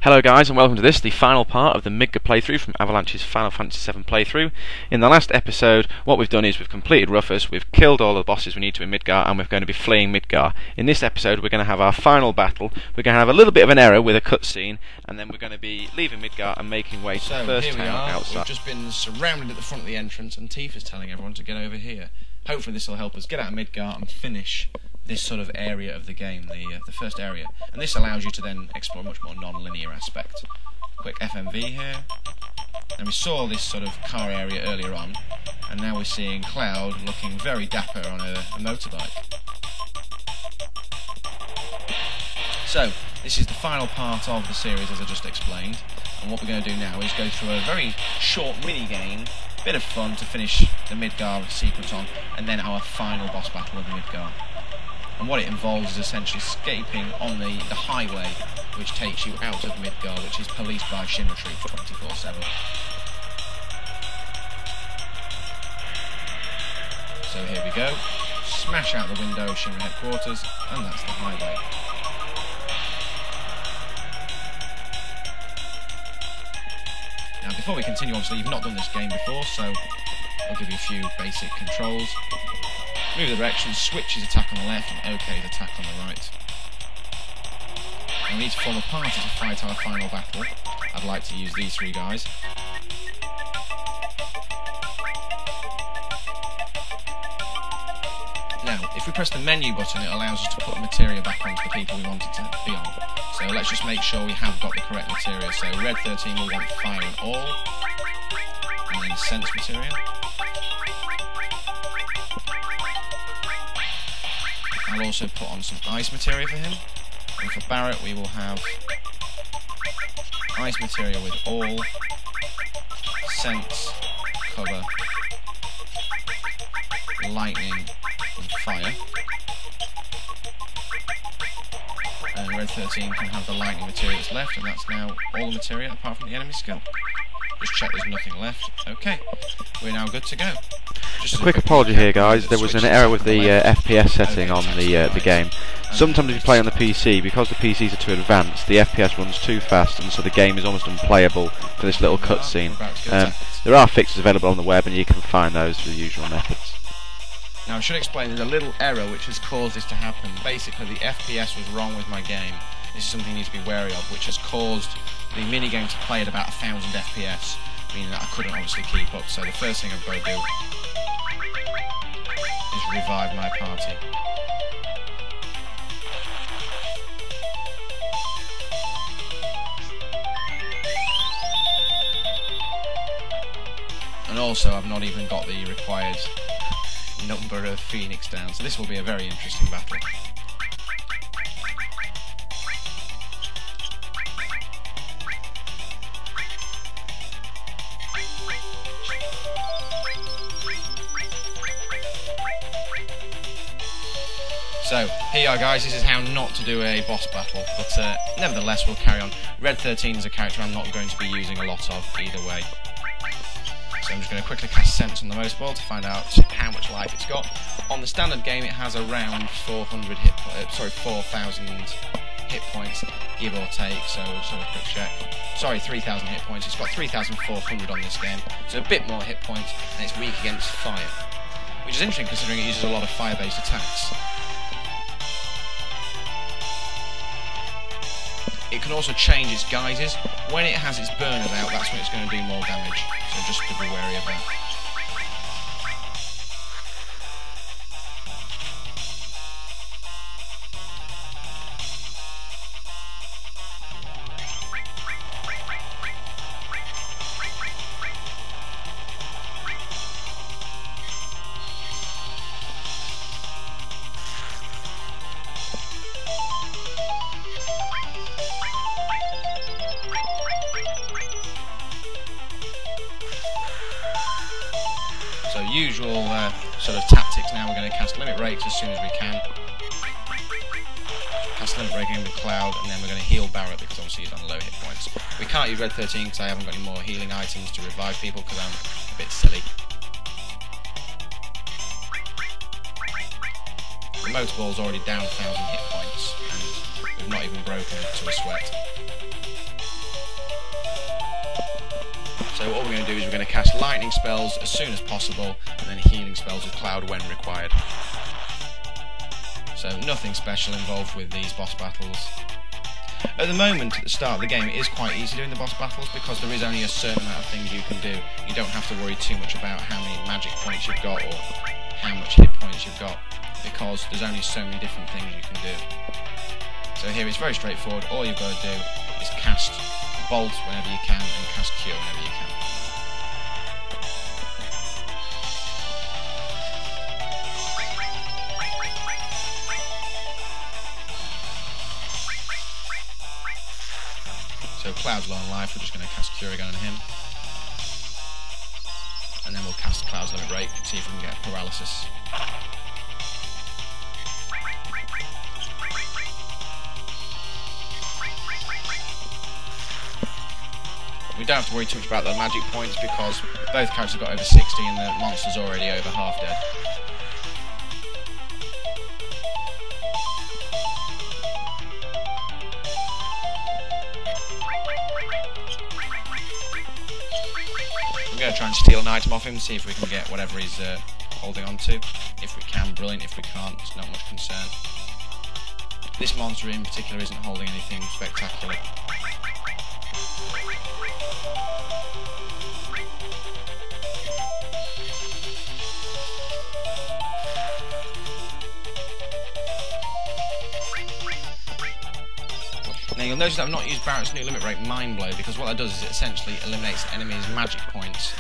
Hello guys and welcome to this, the final part of the Midgar playthrough from Avalanche's Final Fantasy VII playthrough. In the last episode, what we've done is we've completed Rufus, we've killed all the bosses we need to in Midgar, and we're going to be fleeing Midgar. In this episode we're going to have our final battle, we're going to have a little bit of an error with a cutscene, and then we're going to be leaving Midgar and making way to the first town outside. We've just been surrounded at the front of the entrance and Tifa's telling everyone to get over here. Hopefully this will help us get out of Midgar and finish this sort of area of the game, the first area, and this allows you to then explore a much more non-linear aspect. Quick FMV here, and we saw this sort of car area earlier on, and now we're seeing Cloud looking very dapper on a motorbike. So, this is the final part of the series as I just explained, and what we're going to do now is go through a very short mini-game, bit of fun to finish the Midgar secret on, and then our final boss battle of Midgar. And what it involves is essentially escaping on the highway which takes you out of Midgar, which is policed by Symmetry 24/7. So here we go. Smash out the window, Shinra headquarters, and that's the highway. Now before we continue, obviously you've not done this game before, so I'll give you a few basic controls. Move the direction, switch is attack on the left, and OK is attack on the right. We need to form a party to fight our final battle. I'd like to use these three guys. Now, if we press the menu button, it allows us to put materia back onto the people we want it to be on. So let's just make sure we have got the correct materia. So Red 13 will want fire and all, and then sense materia. I'll also put on some ice materia for him, and for Barrett we will have ice materia with all, sense, cover, lightning and fire, and Red 13 can have the lightning materia that's left, and that's now all the materia apart from the enemy skill. Just check there's nothing left. Okay, we're now good to go. Just a quick apology here guys, there was an error with the FPS setting on the game. Sometimes if you play on the PC, because the PCs are too advanced, the FPS runs too fast and so the game is almost unplayable for this little cutscene. There are fixes available on the web and you can find those through the usual methods. Now I should explain there's a little error which has caused this to happen. Basically the FPS was wrong with my game. This is something you need to be wary of, which has caused the minigame to play at about 1000 FPS, meaning that I couldn't obviously keep up. So the first thing I've got to do is revive my party. And also I've not even got the required number of Phoenix down, so this will be a very interesting battle. So, here you are guys, this is how not to do a boss battle, but nevertheless we'll carry on. Red 13 is a character I'm not going to be using a lot of either way. So I'm just going to quickly cast Sense on the most ball to find out how much life it's got. On the standard game it has around 4,000 hit points, give or take, so we'll just have a quick check. Sorry, 3,000 hit points, it's got 3,400 on this game, so a bit more hit points, and it's weak against fire. Which is interesting considering it uses a lot of fire-based attacks. It can also change its guises. When it has its burner out, that's when it's going to do more damage. So just to be wary of that. So usual sort of tactics now, we're going to cast Limit Breaks as soon as we can. Cast Limit Break in with Cloud, and then we're going to heal Barrett because obviously he's on low hit points. We can't use Red 13 because I haven't got any more healing items to revive people because I'm a bit silly. The motorball's already down 1,000 hit points, and we've not even broken to a sweat. So what we're going to do is we're going to cast lightning spells as soon as possible, and then healing spells with Cloud when required. So nothing special involved with these boss battles. At the moment, at the start of the game, it is quite easy doing the boss battles because there is only a certain amount of things you can do. You don't have to worry too much about how many magic points you've got or how much hit points you've got, because there's only so many different things you can do. So here it's very straightforward. All you've got to do is cast Bolt whenever you can and cast Cure whenever you can. So Cloud's low on life, we're just going to cast Cure again on him. And then we'll cast Cloud's Limit Break and see if we can get Paralysis. We don't have to worry too much about the magic points because both characters have got over 60 and the monster's already over half dead. We're going to try and steal an item off him, see if we can get whatever he's holding on to. If we can, brilliant. If we can't, it's not much concern. This monster in particular isn't holding anything spectacular. Now you'll notice that I've not used Barrett's new limit break, Mind Blow, because what that does is it essentially eliminates the enemy's magic points,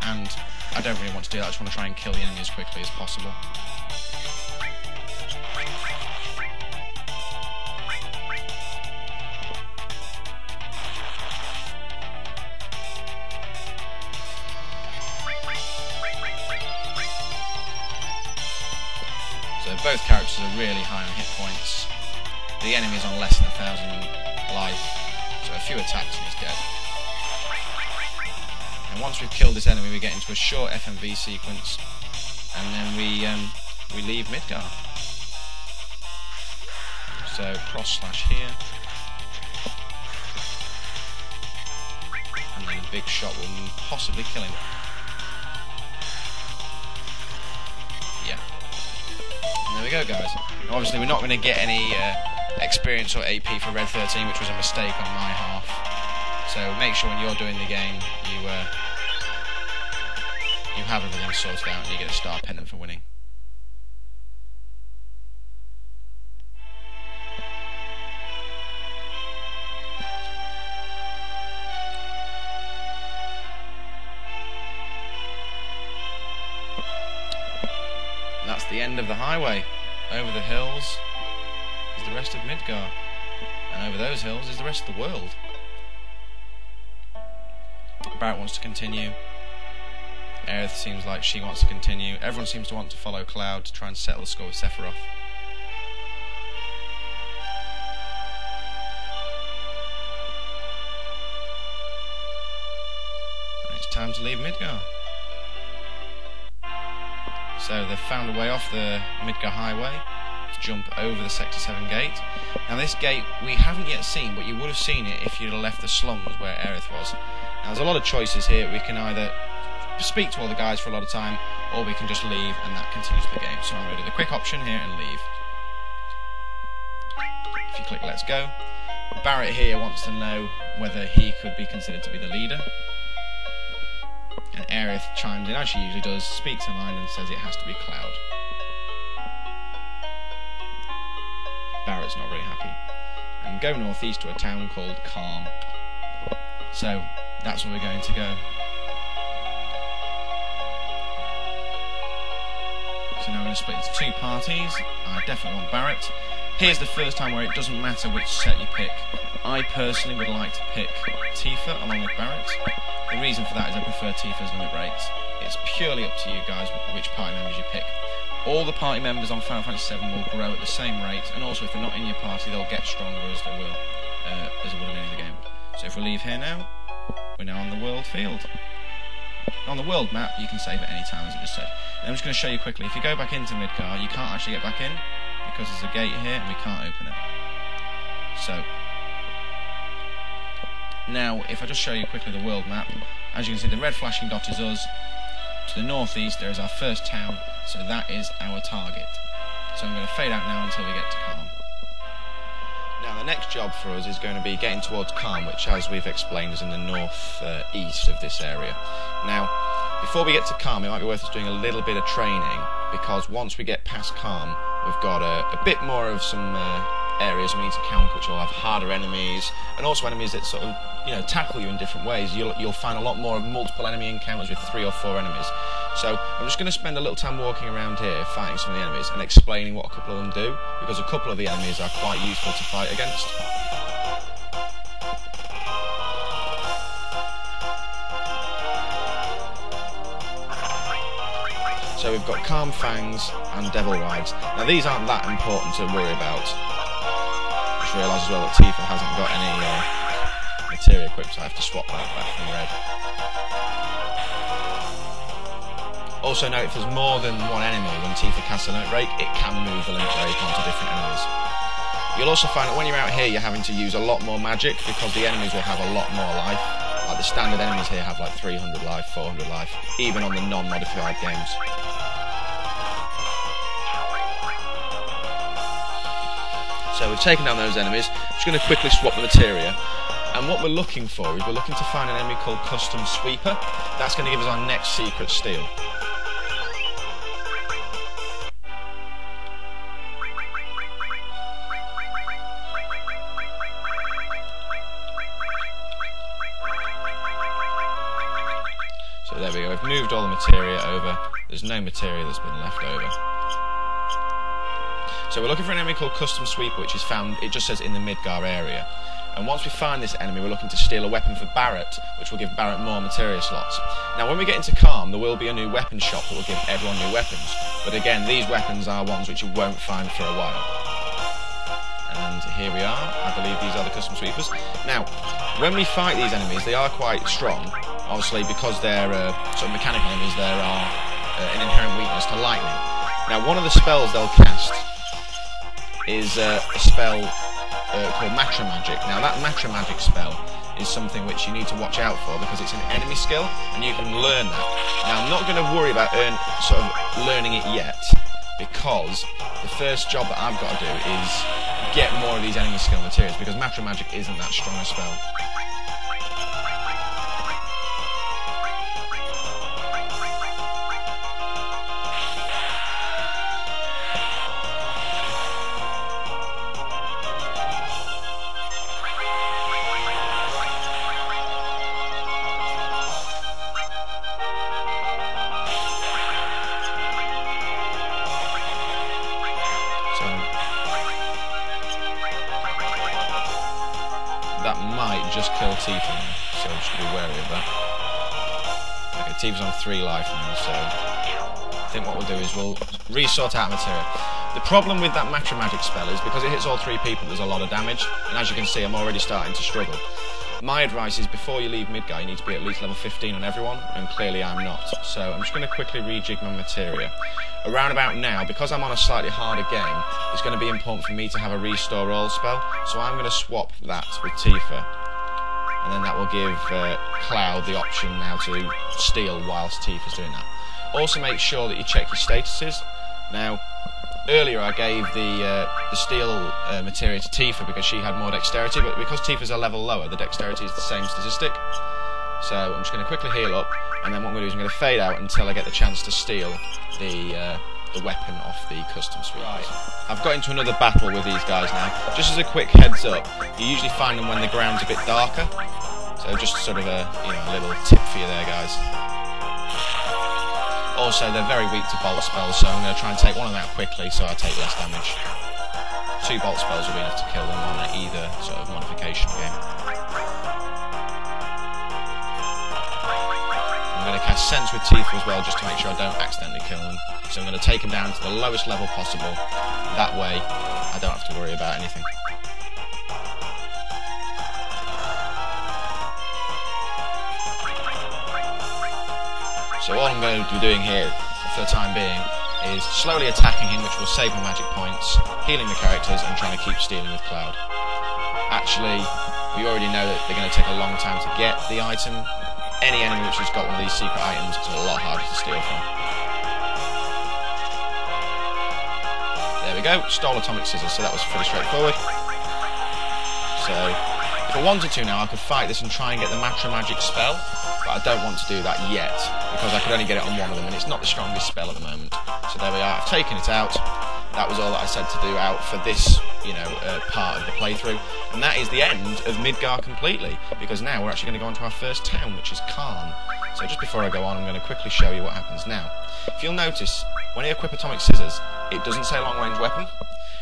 and I don't really want to do that. I just want to try and kill the enemy as quickly as possible. So both characters are really high on hit points. The enemy is on less than 1,000 life, so a few attacks and he's dead. And once we've killed this enemy, we get into a short FMV sequence, and then we leave Midgar. So cross/slash here, and then Big Shot will possibly kill him. Yeah. And there we go, guys. Obviously, we're not going to get any experience or AP for Red 13, which was a mistake on my half. So make sure when you're doing the game, you have everything sorted out and you get a star pendant for winning. And that's the end of the highway. Over the hills is the rest of Midgar, and over those hills is the rest of the world. Barrett wants to continue. Aerith seems like she wants to continue. Everyone seems to want to follow Cloud to try and settle the score with Sephiroth. And it's time to leave Midgar. So they've found a way off the Midgar highway to jump over the Sector 7 gate. Now this gate we haven't yet seen, but you would have seen it if you'd have left the slums where Aerith was. Now there's a lot of choices here. We can either speak to all the guys for a lot of time, or we can just leave and that continues the game. So I'm going to do the quick option here and leave. If you click let's go, Barrett here wants to know whether he could be considered to be the leader. And Aerith chimes in, as she usually does, speaks her mind and says it has to be Cloud. Barrett's not very happy. And go northeast to a town called Kalm. So that's where we're going to go. So now I'm going to split into two parties. I definitely want Barrett. Here's the first time where it doesn't matter which set you pick. I personally would like to pick Tifa along with Barrett. The reason for that is I prefer Tifa's limit breaks. It's purely up to you guys which party members you pick. All the party members on Final Fantasy VII will grow at the same rate, and also if they're not in your party, they'll get stronger as they will, as it would in any other game. So if we leave here now, we're now on the world field. On the world map, you can save at any time, as I just said. And I'm just going to show you quickly. If you go back into Midgar, you can't actually get back in because there's a gate here and we can't open it. So now, if I just show you quickly the world map, As you can see, the red flashing dot is us. To the northeast there is our first town, so that is our target. So I'm going to fade out now until we get to Kalm. Now the next job for us is going to be getting towards Kalm, which, as we've explained, is in the north-east of this area. Now, before we get to Kalm, it might be worth us doing a little bit of training, because once we get past Kalm, we've got a bit more of some areas we need to counter, which will have harder enemies, and also enemies that sort of, tackle you in different ways. You'll find a lot more of multiple enemy encounters with 3 or 4 enemies. So I'm just going to spend a little time walking around here, fighting some of the enemies, and explaining what a couple of them do, because a couple of the enemies are quite useful to fight against. So we've got Kalm Fangs and Devil Rides. Now these aren't that important to worry about. Just realise as well that Tifa hasn't got any materia equipped, so I have to swap that back from red. Also note, if there's more than one enemy when Tifa casts a limit break, it can move the limit break onto different enemies. You'll also find that when you're out here, you're having to use a lot more magic, because the enemies will have a lot more life. Like the standard enemies here have like 300 life, 400 life, even on the non-modified games. So we've taken down those enemies. I'm just going to quickly swap the materia. And what we're looking for is we're looking to find an enemy called Custom Sweeper. That's going to give us our next secret steal. So there we go, we've moved all the materia over. There's no materia that's been left over. So we're looking for an enemy called Custom Sweeper, which is found, it just says in the Midgar area. And once we find this enemy, we're looking to steal a weapon for Barrett, which will give Barrett more materia slots. Now when we get into Kalm, there will be a new weapon shop that will give everyone new weapons. But again, these weapons are ones which you won't find for a while. And here we are. I believe these are the Custom Sweepers. Now, when we fight these enemies, they are quite strong. Obviously, because they're sort of mechanical enemies, there are an inherent weakness to lightning. Now, one of the spells they'll cast is a spell called Matra Magic. Now, that Matra Magic spell is something which you need to watch out for, because it's an enemy skill, and you can learn that. Now, I'm not going to worry about sort of learning it yet, because the first job that I've got to do is get more of these enemy skill materials, because Matra Magic isn't that strong a spell. That might just kill Tifa now, so we should be wary of that. Okay, Tifa's on 3 life now, so I think what we'll do is we'll resort out materia. The problem with that Matra Magic spell is because it hits all 3 people, there's a lot of damage, and as you can see, I'm already starting to struggle. My advice is, before you leave Midgar, you need to be at least level 15 on everyone, and clearly I'm not. So I'm just going to quickly rejig my materia. Around about now, because I'm on a slightly harder game, it's going to be important for me to have a restore all spell, so I'm going to swap that with Tifa, and then that will give Cloud the option now to steal whilst Tifa's doing that. Also make sure that you check your statuses. Now, earlier I gave the steal materia to Tifa because she had more dexterity, but because Tifa's a level lower, the dexterity is the same statistic. So I'm just going to quickly heal up, and then what I'm going to do is I'm going to fade out until I get the chance to steal the weapon off the Custom Sweepers. Right. I've got into another battle with these guys now. Just as a quick heads up, you usually find them when the ground's a bit darker. So just sort of a little tip for you there, guys. Also, they're very weak to bolt spells, so I'm going to try and take one of them out quickly so I take less damage. 2 bolt spells will be enough to kill them on either sort of modification game. I'm going to cast Sense with Tifa as well, just to make sure I don't accidentally kill them. So I'm going to take them down to the lowest level possible. That way, I don't have to worry about anything. So all I'm going to be doing here, for the time being, is slowly attacking him, which will save my magic points, healing the characters, and trying to keep stealing with Cloud. Actually, we already know that they're going to take a long time to get the item, any enemy which has got one of these secret items is a lot harder to steal from. There we go, stole atomic scissors, so that was pretty straightforward. So, if I wanted to now, I could fight this and try and get the Matra Magic spell, but I don't want to do that yet, because I could only get it on one of them, and it's not the strongest spell at the moment. So there we are, I've taken it out. That was all that I said to do out for this, part of the playthrough. And that is the end of Midgar completely, because now we're actually going to go on to our first town, which is Kalm. So just before I go on, I'm going to quickly show you what happens now. If you'll notice, when you equip atomic scissors, it doesn't say long-range weapon.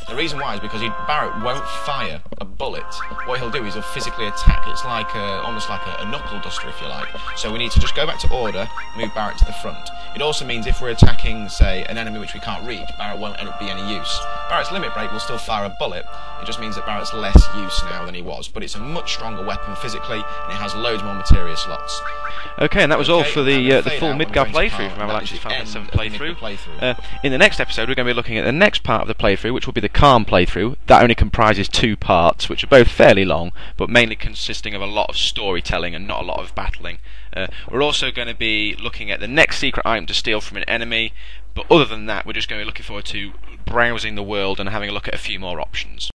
The reason why is because Barrett won't fire a bullet. What he'll do is he'll physically attack. It's like almost like a knuckle duster, if you like. So we need to just go back to order, move Barrett to the front. It also means if we're attacking, say, an enemy which we can't reach, Barrett won't be any use. Barrett's limit break will still fire a bullet. It just means that Barrett's less use now than he was. But it's a much stronger weapon physically, and it has loads more materia slots. Okay, and that was all for the full Midgar playthrough from Avalanche's Final Fantasy VII playthrough. In the next episode, we're going to be looking at the next part of the playthrough, which will be the Kalm playthrough. That only comprises 2 parts, which are both fairly long, but mainly consisting of a lot of storytelling and not a lot of battling. We're also going to be looking at the next secret item to steal from an enemy, but other than that, we're just going to be looking forward to browsing the world and having a look at a few more options.